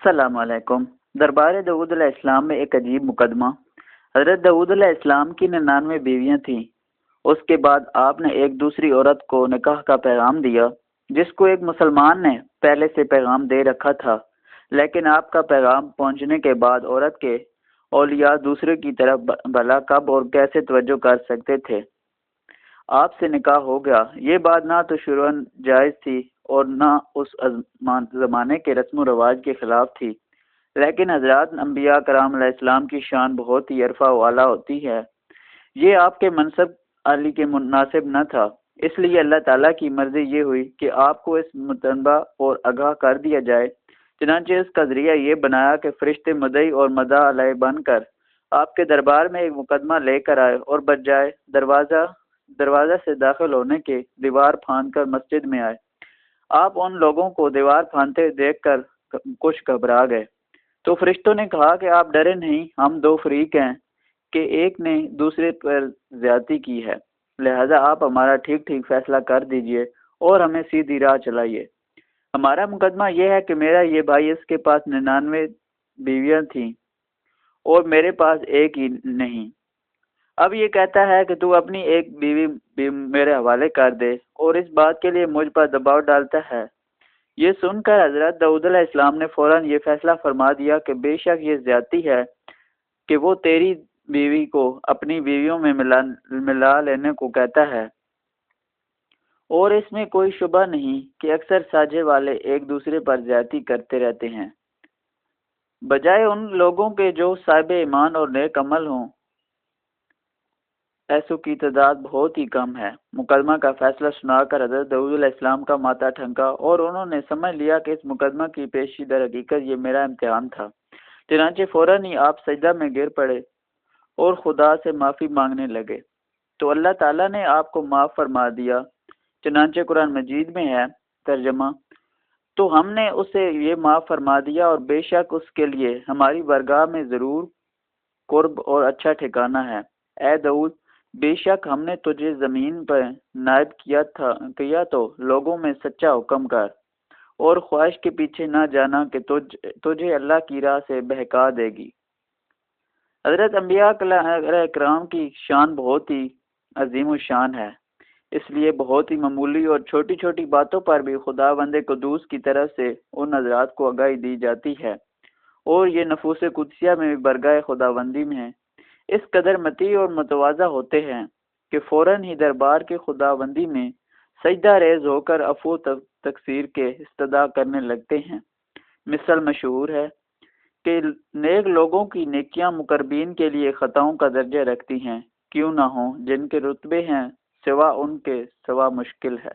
السلام علیکم۔ دربار داؤد علیہ السلام میں ایک عجیب مقدمہ۔ حضرت داؤد علیہ السلام کی 99 بیویاں تھیں۔ اس کے بعد آپ نے ایک دوسری عورت کو نکاح کا پیغام دیا، جس کو ایک مسلمان نے پہلے سے پیغام دے رکھا تھا، لیکن آپ کا پیغام پہنچنے کے بعد عورت کے اولیاء دوسرے کی طرف بھلا کب اور کیسے توجہ کر سکتے تھے؟ آپ سے نکاح ہو گیا۔ یہ بات نہ تو شروعاً جائز تھی اور نہ اس زمانے کے رسم و رواج کے خلاف تھی، لیکن حضرات انبیاء کرام علیہ السلام کی شان بہت ہی عرفہ و اعلیٰ ہوتی ہے۔ یہ آپ کے منصب علی کے مناسب نہ تھا، اس لیے اللہ تعالیٰ کی مرضی یہ ہوئی کہ آپ کو اس متنبہ اور آگاہ کر دیا جائے۔ چنانچہ اس کا ذریعہ یہ بنایا کہ فرشتے مدعی اور مدعا علیہ بن کر آپ کے دربار میں ایک مقدمہ لے کر آئے اور بجائے دروازہ سے داخل ہونے کے دیوار پھاند کر مسجد میں آئے۔ آپ ان لوگوں کو دیوار پھاندتے دیکھ کر کچھ گھبرا گئے تو فرشتوں نے کہا کہ آپ ڈرے نہیں، ہم دو فریق ہیں کہ ایک نے دوسرے پر زیادتی کی ہے، لہذا آپ ہمارا ٹھیک ٹھیک فیصلہ کر دیجئے اور ہمیں سیدھی راہ چلائیے۔ ہمارا مقدمہ یہ ہے کہ میرا یہ بھائی، اس کے پاس 99 بیویاں تھیں اور میرے پاس ایک ہی نہیں۔ اب یہ کہتا ہے کہ تو اپنی ایک بیوی بھی میرے حوالے کر دے اور اس بات کے لیے مجھ پر دباؤ ڈالتا ہے۔ یہ سن کر حضرت داؤد علیہ السلام نے فوراً یہ فیصلہ فرما دیا کہ بے شک یہ زیادتی ہے کہ وہ تیری بیوی کو اپنی بیویوں میں ملا لینے کو کہتا ہے، اور اس میں کوئی شبہ نہیں کہ اکثر ساجھے والے ایک دوسرے پر زیادتی کرتے رہتے ہیں، بجائے ان لوگوں کے جو صاحب ایمان اور نیک عمل ہوں، ایسوں کی تعداد بہت ہی کم ہے۔ مقدمہ کا فیصلہ سنا کر حضرت داؤد علیہ السلام کا ماتھا ٹھنکا اور انہوں نے سمجھ لیا کہ اس مقدمہ کی پیشی در حقیقت یہ میرا امتحان تھا۔ چنانچہ فوراً ہی آپ سجدہ میں گر پڑے اور خدا سے معافی مانگنے لگے، تو اللہ تعالیٰ نے آپ کو معاف فرما دیا۔ چنانچہ قرآن مجید میں ہے ترجمہ، تو ہم نے اسے یہ معاف فرما دیا اور بے شک اس کے لیے ہماری بارگاہ میں ضرور قرب اور اچھا ٹھکانہ ہے۔ اے داؤد، بے شک ہم نے تجھے زمین پر نائب کیا تو لوگوں میں سچا حکم کر اور خواہش کے پیچھے نہ جانا کہ تجھے اللہ کی راہ سے بہکا دے گی۔ حضرت انبیاء علیہ کرام کی شان بہت ہی عظیم و شان ہے، اس لیے بہت ہی معمولی اور چھوٹی چھوٹی باتوں پر بھی خدا بند قدوس کی طرف سے ان حضرات کو آگاہی دی جاتی ہے، اور یہ نفوس قدسیہ میں بھی برگاہ خداوندی میں ہے۔ اس قدر مطیع اور متواضع ہوتے ہیں کہ فوراً ہی دربار کے خداوندی میں سجدہ ریز ہو کر عفو تقصیر کے استدعا کرنے لگتے ہیں۔ مثل مشہور ہے کہ نیک لوگوں کی نیکیاں مقربین کے لیے خطاؤں کا درجہ رکھتی ہیں، کیوں نہ ہوں جن کے رتبے ہیں سوا ان کے سوا مشکل ہے۔